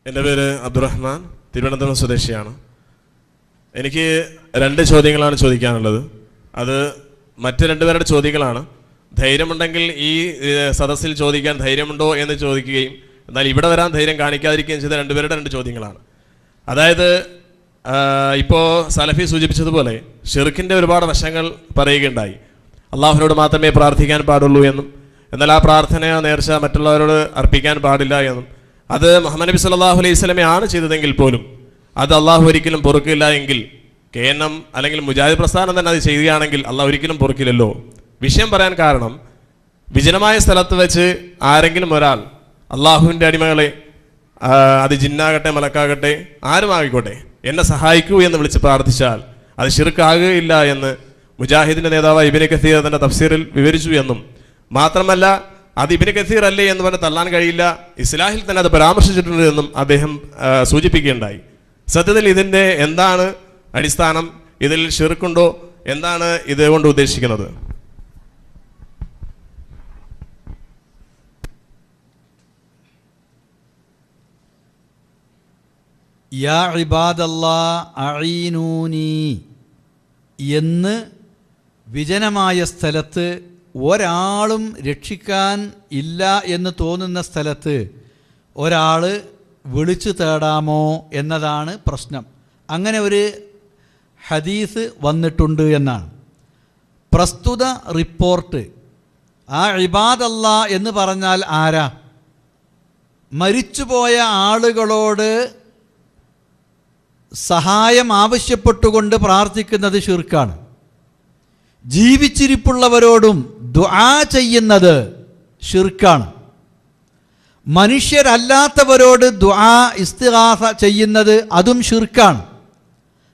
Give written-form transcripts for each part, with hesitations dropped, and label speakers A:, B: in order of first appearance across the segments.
A: എൻ്റെ പേര് അബ്ദുറഹ്മാൻ, തിരുവനന്തപുരം സ്വദേശിയാണ്. എനിക്ക് 2 ചോദ്യങ്ങളാണ് ചോദിക്കാനുള്ളത്. അത് മറ്റ് 2 പേരുടെ ചോദ്യങ്ങളാണ്. ധൈര്യമുണ്ടെങ്കിൽ ഈ സദസ്സിൽ ചോദിക്കാൻ ധൈര്യമുണ്ടോ എന്ന് ചോദിക്കുകയും എന്നാൽ ഇവിടെ വരാൻ ധൈര്യം കാണിക്കാതിരിക്കുകയും ചെയ്ത 2 പേരുടെ 2 ചോദ്യങ്ങളാണ്. അതായത് ഇപ്പോൾ സലഫി സൂചിപ്പിച്ചതുപോലെ ഷിർക്കിൻ്റെ ഒരുപാട് വശങ്ങൾ പറയുകയുണ്ടായി. അള്ളാഹുവിനോട് മാത്രമേ പ്രാർത്ഥിക്കാൻ പാടുള്ളൂ എന്നും, എന്നാൽ ആ പ്രാർത്ഥന നേർച്ച മറ്റുള്ളവരോട് അർപ്പിക്കാൻ പാടില്ല എന്നും, അത് മുഹമ്മദ് നബി സല്ലല്ലാഹു അലൈഹി വസല്ലമ ആണ് ചെയ്തതെങ്കിൽ പോലും അത് അള്ളാഹു ഒരിക്കലും പൊറുക്കില്ല എങ്കിൽ KNM അല്ലെങ്കിൽ മുജാഹിദ് പ്രസ്ഥാനം തന്നെ അത് ചെയ്യുകയാണെങ്കിൽ അള്ളാഹു ഒരിക്കലും പൊറുക്കില്ലല്ലോ. വിഷയം പറയാൻ കാരണം, വിജനമായ സ്ഥലത്ത് വെച്ച് ആരെങ്കിലും ഒരാൾ അള്ളാഹുവിൻ്റെ അടിമകളെ, അത് ജിന്നാകട്ടെ മലക്കാകട്ടെ ആരുമായിക്കോട്ടെ, എന്നെ സഹായിക്കൂ എന്ന് വിളിച്ച് പ്രാർത്ഥിച്ചാൽ അത് ശിർക്കാകുകയില്ല എന്ന് മുജാഹിദിൻ്റെ നേതാവ് ഇബ്നു കസീർ തൻ്റെ തഫ്സീറിൽ വിവരിച്ചു എന്നും, മാത്രമല്ല അത് ഇബ്നു കസീർ അല്ലേ എന്ന് പറഞ്ഞ് തള്ളാൻ കഴിയില്ല, ഇസ്ലാഹിൽ തന്നെ അത് പരാമർശിച്ചിട്ടുണ്ട് എന്നും അദ്ദേഹം സൂചിപ്പിക്കുകയുണ്ടായി. സത്യത്തിൽ ഇതിൻ്റെ എന്താണ് അടിസ്ഥാനം? ഇതിൽ ഷിർക്കുണ്ടോ? എന്താണ് ഇതുകൊണ്ട് ഉദ്ദേശിക്കുന്നത്?
B: യാ ഇബാദല്ലാഹ് അഈനൂനി എന്ന് വിജനമായ സ്ഥലത്ത് ഒരാളും രക്ഷിക്കാൻ ഇല്ല എന്ന് തോന്നുന്ന സ്ഥലത്ത് ഒരാൾ വിളിച്ചു തേടാമോ എന്നതാണ് പ്രശ്നം. അങ്ങനെ ഒരു ഹദീസ് വന്നിട്ടുണ്ട് എന്നാണ് പ്രസ്തുത റിപ്പോർട്ട്. ആ ഇബാദല്ലാഹ് എന്ന് പറഞ്ഞാൽ ആരാ? മരിച്ചുപോയ ആളുകളോട് സഹായം ആവശ്യപ്പെട്ടുകൊണ്ട് പ്രാർത്ഥിക്കുന്നത് ഷിർക്കാണ്. ജീവിച്ചിരിപ്പുള്ളവരോടും ദുആ ചെയ്യുന്നത് ഷിർക്കാണ്. മനുഷ്യരല്ലാത്തവരോട് ദുആ ഇസ്തിഗാസ ചെയ്യുന്നത് അതും ഷിർക്കാണ്.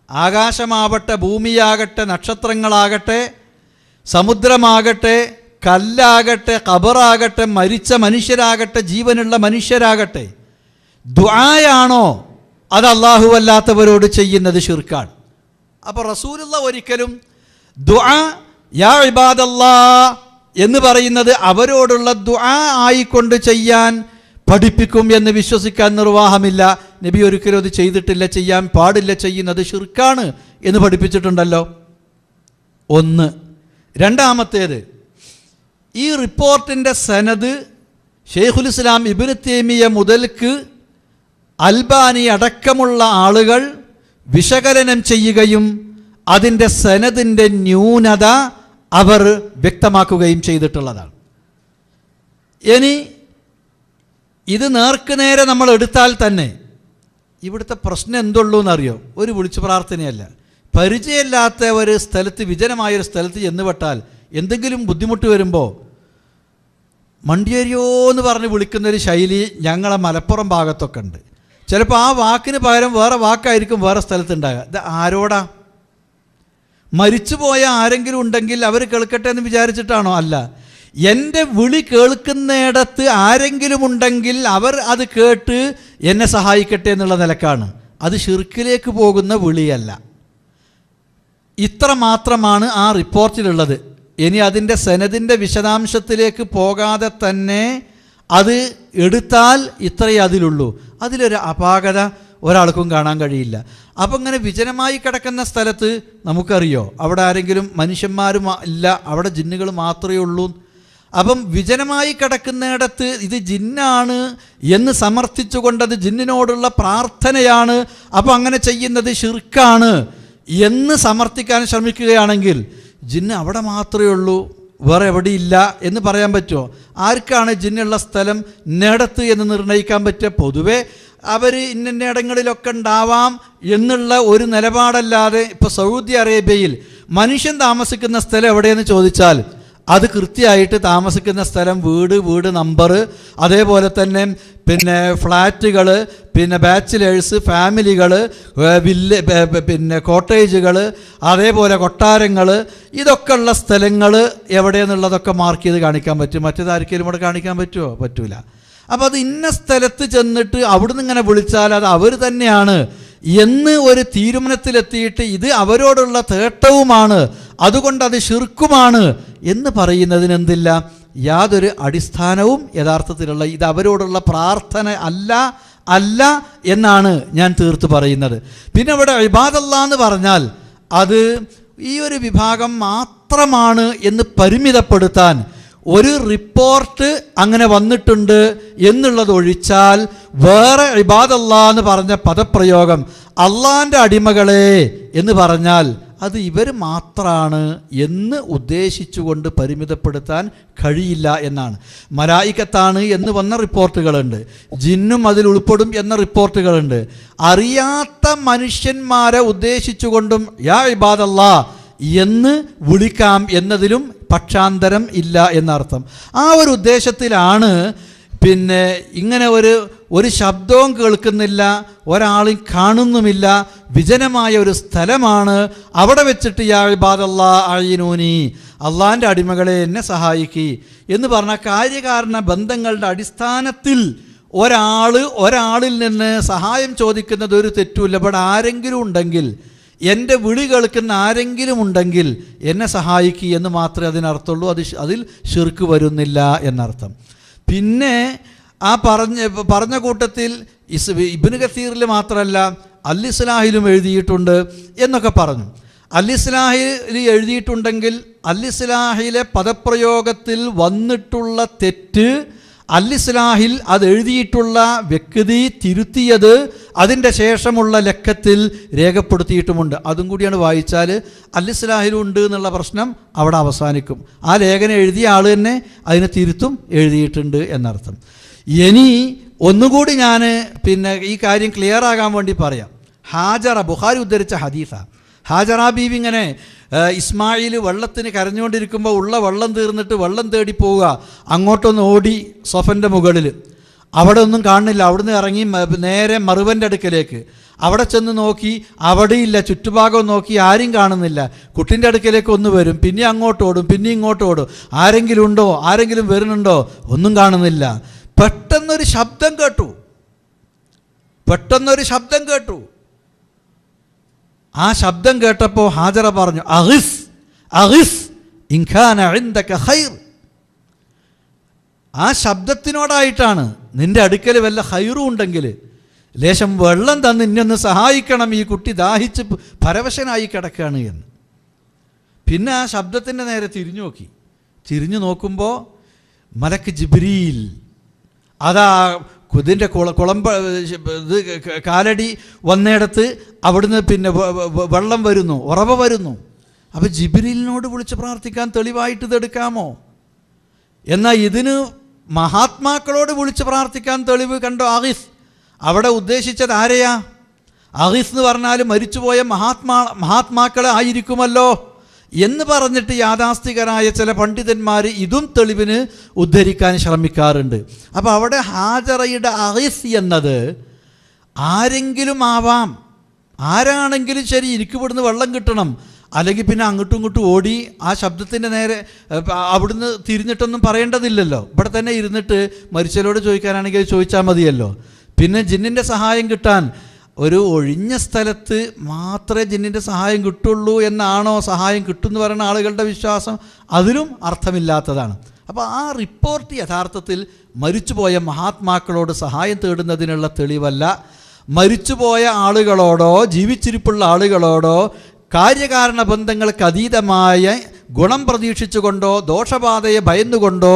B: ആകാശമാവട്ടെ, ഭൂമിയാകട്ടെ, നക്ഷത്രങ്ങളാകട്ടെ, സമുദ്രമാകട്ടെ, കല്ലാകട്ടെ, ഖബറാകട്ടെ, മരിച്ച മനുഷ്യരാകട്ടെ, ജീവനുള്ള മനുഷ്യരാകട്ടെ, ദുആയാണോ അത് അല്ലാഹു അല്ലാത്തവരോട് ചെയ്യുന്നത് ഷിർക്കാണ്. അപ്പോൾ റസൂലുള്ള ഒരിക്കലും ദുആ യാ ഇബാദല്ലാഹ് എന്ന് പറയുന്നത് അവരോടുള്ള ദുആ ആയിക്കൊണ്ട് ചെയ്യാൻ പഠിപ്പിക്കും എന്ന് വിശ്വസിക്കാൻ നിർവാഹമില്ല. നബി ഒരിക്കലും അത് ചെയ്തിട്ടില്ല, ചെയ്യാൻ പാടില്ല, ചെയ്യുന്നത് ഷിർക്കാണ് എന്ന് പഠിപ്പിച്ചിട്ടുണ്ടല്ലോ. ഒന്ന്. രണ്ടാമത്തേത്, ഈ റിപ്പോർട്ടിൻ്റെ സനദ് ഷെയ്ഖുൽ ഇസ്ലാം ഇബ്നു തൈമിയ മുതൽക്ക് അൽബാനി അടക്കമുള്ള ആളുകൾ വിശകലനം ചെയ്യുകയും അതിൻ്റെ സനദിൻ്റെ ന്യൂനത അവർ വ്യക്തമാക്കുകയും ചെയ്തിട്ടുള്ളതാണ്. ഇനി ഇത് നേർക്കുനേരെ നമ്മൾ എടുത്താൽ തന്നെ ഇവിടുത്തെ പ്രശ്നം എന്തുള്ളൂ എന്നറിയോ? ഒരു വിളിച്ചു പ്രാർത്ഥനയല്ല. പരിചയമില്ലാത്ത ഒരു സ്ഥലത്ത്, വിജനമായൊരു സ്ഥലത്ത് ചെന്നുപെട്ടാൽ എന്തെങ്കിലും ബുദ്ധിമുട്ട് വരുമ്പോൾ മണ്ടിയേരിയോ എന്ന് പറഞ്ഞ് വിളിക്കുന്നൊരു ശൈലി ഞങ്ങളെ മലപ്പുറം ഭാഗത്തൊക്കെ ഉണ്ട്. ചിലപ്പോൾ ആ വാക്കിന് പകരം വേറെ വാക്കായിരിക്കും വേറെ സ്ഥലത്തുണ്ടാകുക. ഇത് ആരോടാ? മരിച്ചുപോയ ആരെങ്കിലും ഉണ്ടെങ്കിൽ അവർ കേൾക്കട്ടെ എന്ന് വിചാരിച്ചിട്ടാണോ? അല്ല. എൻ്റെ വിളി കേൾക്കുന്നിടത്ത് ആരെങ്കിലും ഉണ്ടെങ്കിൽ അവർ അത് കേട്ട് എന്നെ സഹായിക്കട്ടെ എന്നുള്ള നിലക്കാണ്. അത് ഷിർക്കിലേക്ക് പോകുന്ന വിളിയല്ല. ഇത്ര മാത്രമാണ് ആ റിപ്പോർട്ടിലുള്ളത്. ഇനി അതിൻ്റെ സനദിൻ്റെ വിശദാംശത്തിലേക്ക് പോകാതെ തന്നെ അത് എടുത്താൽ ഇത്രയേ അതിലുള്ളൂ. അതിലൊരു അപാകത ഒരാൾക്കും കാണാൻ കഴിയില്ല. അപ്പം ഇങ്ങനെ വിജനമായി കിടക്കുന്ന സ്ഥലത്ത് നമുക്കറിയോ അവിടെ ആരെങ്കിലും മനുഷ്യന്മാരും ഇല്ല, അവിടെ ജിന്നുകൾ മാത്രമേ ഉള്ളൂ. അപ്പം വിജനമായി കിടക്കുന്നിടത്ത് ഇത് ജിന്നാണ് എന്ന് സമർത്ഥിച്ചുകൊണ്ടത് ജിന്നിനോടുള്ള പ്രാർത്ഥനയാണ്, അപ്പം അങ്ങനെ ചെയ്യുന്നത് ഷിർക്കാണ് എന്ന് സമർത്ഥിക്കാൻ ശ്രമിക്കുകയാണെങ്കിൽ ജിന്ന് അവിടെ മാത്രമേ ഉള്ളൂ, വേറെ എവിടെയില്ല എന്ന് പറയാൻ പറ്റുമോ? ആർക്കാണ് ജിന്നുള്ള സ്ഥലം ഇന്നയിടത്ത് എന്ന് നിർണ്ണയിക്കാൻ പറ്റുക? പൊതുവെ അവർ ഇന്നിടങ്ങളിലൊക്കെ ഉണ്ടാവാം എന്നുള്ള ഒരു നിലപാടല്ലാതെ ഇപ്പോൾ സൗദി അറേബ്യയിൽ മനുഷ്യൻ താമസിക്കുന്ന സ്ഥലം എവിടെയെന്ന് ചോദിച്ചാൽ അത് കൃത്യമായിട്ട് താമസിക്കുന്ന സ്ഥലം, വീട് നമ്പർ, അതേപോലെ തന്നെ പിന്നെ ഫ്ലാറ്റുകൾ, പിന്നെ ബാച്ചിലേഴ്സ്, ഫാമിലികൾ, കോട്ടേജുകൾ, അതേപോലെ കൊട്ടാരങ്ങൾ, ഇതൊക്കെ ഉള്ള സ്ഥലങ്ങൾ എവിടെയെന്നുള്ളതൊക്കെ മാർക്ക് ചെയ്ത് കാണിക്കാൻ പറ്റും. മറ്റേതാർക്കെങ്കിലും ഇവിടെ കാണിക്കാൻ പറ്റുമോ? പറ്റൂല. അപ്പോൾ അത് ഇന്ന സ്ഥലത്ത് ചെന്നിട്ട് അവിടുന്ന് ഇങ്ങനെ വിളിച്ചാൽ അത് അവർ തന്നെയാണ് എന്ന് ഒരു തീരുമാനത്തിലെത്തിയിട്ട് ഇത് അവരോടുള്ള തേട്ടവുമാണ്, അതുകൊണ്ട് അത് ഷിർക്കുമാണ് എന്ന് പറയുന്നതിനെന്തില്ല? യാതൊരു അടിസ്ഥാനവും യഥാർത്ഥത്തിലുള്ള ഇത് അവരോടുള്ള പ്രാർത്ഥന അല്ല, അല്ല എന്നാണ് ഞാൻ തീർത്ത് പറയുന്നത്. പിന്നെ ഇവിടെ ഇബാദല്ലാ എന്ന് പറഞ്ഞാൽ അത് ഈ ഒരു വിഭാഗം മാത്രമാണ് എന്ന് പരിമിതപ്പെടുത്താൻ ഒരു റിപ്പോർട്ട് അങ്ങനെ വന്നിട്ടുണ്ട് എന്നുള്ളത് ഒഴിച്ചാൽ വേറെ ഇബാദല്ലാ എന്ന് പറഞ്ഞ പദപ്രയോഗം അള്ളാൻ്റെ അടിമകളെ എന്ന് പറഞ്ഞാൽ അത് ഇവർ മാത്രമാണ് എന്ന് ഉദ്ദേശിച്ചുകൊണ്ട് പരിമിതപ്പെടുത്താൻ കഴിയില്ല എന്നാണ്. മലായിക്കത്താണ് എന്ന് വന്ന റിപ്പോർട്ടുകളുണ്ട്, ജിന്നും അതിൽ ഉൾപ്പെടും എന്ന റിപ്പോർട്ടുകളുണ്ട്. അറിയാത്ത മനുഷ്യന്മാരെ ഉദ്ദേശിച്ചുകൊണ്ടും യാ ഇബാദല്ലാ എന്ന് വിളിക്കാം എന്നതിലും പക്ഷാന്തരം ഇല്ല എന്നർത്ഥം. ആ ഒരു ഉദ്ദേശത്തിലാണ് പിന്നെ ഇങ്ങനെ ഒരു ശബ്ദവും കേൾക്കുന്നില്ല, ഒരാളും കാണുന്നുമില്ല, വിജനമായ ഒരു സ്ഥലമാണ്. അവിടെ വെച്ചിട്ട് യാ ഇബാദല്ലാ അഈനൂനി, അള്ളാൻ്റെ അടിമകളെ എന്നെ സഹായിക്കി എന്ന് പറഞ്ഞ കാര്യകാരണ ബന്ധങ്ങളുടെ അടിസ്ഥാനത്തിൽ ഒരാളിൽ നിന്ന് സഹായം ചോദിക്കുന്നത് ഒരു തെറ്റുമില്ല. ഇവിടെ ആരെങ്കിലും ഉണ്ടെങ്കിൽ, എൻ്റെ വിളി കേൾക്കുന്ന ആരെങ്കിലും ഉണ്ടെങ്കിൽ എന്നെ സഹായിക്കുക എന്ന് മാത്രമേ അതിനർത്ഥമുള്ളൂ. അതിൽ ശിർക്ക് വരുന്നില്ല എന്നർത്ഥം. പിന്നെ ആ പറഞ്ഞ കൂട്ടത്തിൽ ഇബ്നു കസീറിൽ മാത്രമല്ല അൽ ഇസ്ലാഹിലും എഴുതിയിട്ടുണ്ട് എന്നൊക്കെ പറഞ്ഞു. അൽ ഇസ്ലാഹിൽ എഴുതിയിട്ടുണ്ടെങ്കിൽ അൽ ഇസ്ലാഹിലെ പദപ്രയോഗത്തിൽ വന്നിട്ടുള്ള തെറ്റ് അൽ ഇസ്ലാഹിൽ അത് എഴുതിയിട്ടുള്ള വ്യക്തി തിരുത്തിയത് അതിൻ്റെ ശേഷമുള്ള ലക്കത്തിൽ രേഖപ്പെടുത്തിയിട്ടുമുണ്ട്. അതും കൂടിയാണ് വായിച്ചാൽ അൽ ഇസ്ലാഹിലുണ്ട് എന്നുള്ള പ്രശ്നം അവിടെ അവസാനിക്കും. ആ ലേഖനം എഴുതിയ ആൾ തന്നെ അതിനെ തിരുത്തും എഴുതിയിട്ടുണ്ട് എന്നർത്ഥം. ഇനി ഒന്നുകൂടി ഞാൻ പിന്നെ ഈ കാര്യം ക്ലിയർ ആകാൻ വേണ്ടി പറയാം. ഹാജറ, ബുഖാരി ഉദ്ധരിച്ച ഹദീസാണ്. ഹാജറ ബീവി ഇങ്ങനെ ഇസ്മായിൽ വെള്ളത്തിന് കരഞ്ഞുകൊണ്ടിരിക്കുമ്പോൾ ഉള്ള വെള്ളം തീർന്നിട്ട് വെള്ളം തേടി പോവുക. അങ്ങോട്ടൊന്ന് ഓടി സൊഫൻ്റെ മുകളിൽ, അവിടെ ഒന്നും കാണുന്നില്ല. അവിടുന്ന് ഇറങ്ങി നേരെ മറുവൻ്റെ അടുക്കലേക്ക്. അവിടെ ചെന്ന് നോക്കി, അവിടെയില്ല. ചുറ്റുഭാഗം നോക്കി, ആരും കാണുന്നില്ല. കുട്ടിൻ്റെ അടുക്കലേക്ക് ഒന്ന് വരും, പിന്നെ അങ്ങോട്ടോടും, പിന്നെ ഇങ്ങോട്ടോടും. ആരെങ്കിലും ഉണ്ടോ, ആരെങ്കിലും വരുന്നുണ്ടോ, ഒന്നും കാണുന്നില്ല. പെട്ടെന്നൊരു ശബ്ദം കേട്ടു. ആ ശബ്ദം കേട്ടപ്പോൾ ഹാജറ പറഞ്ഞു, അഗിസ് ഇൻ കാന ഇൻദക ഖൈർ. ആ ശബ്ദത്തിനോടായിട്ടാണ്, നിന്റെ അടുക്കൽ വല്ല ഖൈറും ഉണ്ടെങ്കിൽ ലേശം വെള്ളം തന്ന് ഇന്നൊന്ന് സഹായിക്കണം, ഈ കുട്ടി ദാഹിച്ച് പരവശനായി കിടക്കുകയാണ് എന്ന്. പിന്നെ ആ ശബ്ദത്തിൻ്റെ നേരെ തിരിഞ്ഞു നോക്കുമ്പോൾ മലക്ക് ജിബ്രീൽ അതാ ഇതിൻ്റെ കുളമ്പ ഇത് കാലടി വന്നിടത്ത് അവിടുന്ന് പിന്നെ വെള്ളം വരുന്നു, ഉറവ വരുന്നു. അപ്പോൾ ജിബ്രീലിനോട് വിളിച്ച് പ്രാർത്ഥിക്കാൻ തെളിവായിട്ട് ഇതെടുക്കാമോ? എന്നാൽ ഇതിന് മഹാത്മാക്കളോട് വിളിച്ച് പ്രാർത്ഥിക്കാൻ തെളിവ് കണ്ടോ? അഗീസ്. അവിടെ ഉദ്ദേശിച്ചത് ആരെയാ? അഗീസ് എന്ന് പറഞ്ഞാൽ മരിച്ചുപോയ മഹാത്മാക്കളെ ആയിരിക്കുമല്ലോ എന്ന് പറഞ്ഞിട്ട് യാഥാസ്ഥികരായ ചില പണ്ഡിതന്മാർ ഇതും തെളിവിന് ഉദ്ധരിക്കാൻ ശ്രമിക്കാറുണ്ട്. അപ്പോൾ അവിടെ ഹാജറയുടെ അഗീസ് എന്നത് ആരെങ്കിലും ആവാം, ആരാണെങ്കിലും ശരി, എനിക്ക് ഇവിടുന്ന് വെള്ളം കിട്ടണം, അല്ലെങ്കിൽ പിന്നെ അങ്ങോട്ടും ഇങ്ങോട്ടും ഓടി ആ ശബ്ദത്തിൻ്റെ നേരെ അവിടുന്ന് തിരിഞ്ഞിട്ടൊന്നും പറയേണ്ടതില്ലല്ലോ. ഇവിടെ തന്നെ ഇരുന്നിട്ട് മരിച്ചവരോട് ചോദിക്കാനാണെങ്കിൽ ചോദിച്ചാൽ മതിയല്ലോ. പിന്നെ ജിന്നിൻ്റെ സഹായം കിട്ടാൻ ഒരു ഒഴിഞ്ഞ സ്ഥലത്ത് മാത്രമേ ജിന്നിൻ്റെ സഹായം കിട്ടുള്ളൂ എന്നാണോ സഹായം കിട്ടുമെന്ന് പറയുന്ന ആളുകളുടെ വിശ്വാസം? അതിലും അർത്ഥമില്ലാത്തതാണ്. അപ്പോൾ ആ റിപ്പോർട്ട് യഥാർത്ഥത്തിൽ മരിച്ചുപോയ മഹാത്മാക്കളോട് സഹായം തേടുന്നതിനുള്ള തെളിവല്ല. മരിച്ചുപോയ ആളുകളോടോ ജീവിച്ചിരിപ്പുള്ള ആളുകളോടോ കാര്യകാരണ ബന്ധങ്ങൾക്ക് അതീതമായ ഗുണം പ്രതീക്ഷിച്ചുകൊണ്ടോ ദോഷബാധയെ ഭയന്നുകൊണ്ടോ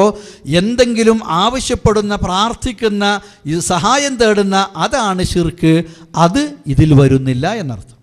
B: എന്തെങ്കിലും ആവശ്യപ്പെടുന്ന, പ്രാർത്ഥിക്കുന്ന, സഹായം തേടുന്ന, അതാണ് ശിർക്ക്. അത് ഇതിൽ വരുന്നില്ല എന്നർത്ഥം.